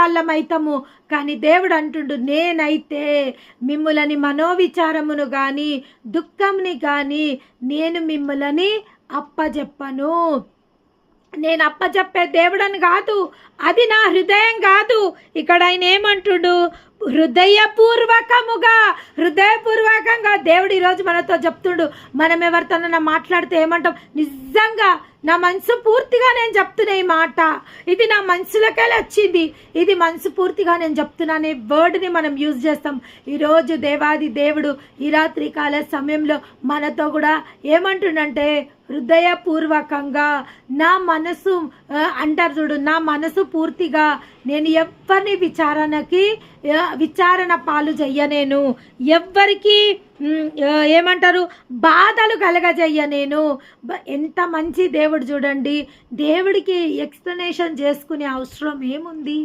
వాళ్ళమైతము. కానీ దేవుడు అంటుండు, నేనైతే మిమ్ములని మనోవిచారమును కానీ దుఃఖంని కానీ నేను మిమ్ములని అప్పజెప్పను. నేను అప్పచెప్పే దేవుడని కాదు, అది నా హృదయం కాదు. ఇక్కడ ఆయన ఏమంటుడు, హృదయపూర్వకంగా దేవుడు ఈరోజు మనతో చెప్తుండు. మనం ఎవరితోనైనా మాట్లాడితే ఏమంటాం, నిజంగా నా మనసు పూర్తిగా నేను చెప్తున్నా ఈ మాట, ఇది నా మనసులకే వచ్చింది, ఇది మనసు పూర్తిగా నేను చెప్తున్నా అనే వర్డ్ని మనం యూజ్ చేస్తాం. ఈరోజు దేవాది దేవుడు ఈ రాత్రి కాల సమయంలో మనతో కూడా ఏమంటుండంటే, హృదయపూర్వకంగా నా మనసు అంటారు చూడు, నా మనసు పూర్తిగా నేను ఎవరిని విచారణ పాలు చెయ్యనేను, ఎవ్వరికి ఏమంటారు బాధలు కలగజేయనేను. ఎంత మంచి దేవుడు చూడండి. దేవుడికి ఎక్స్ప్లెనేషన్ చేసుకునే అవసరం ఏముంది?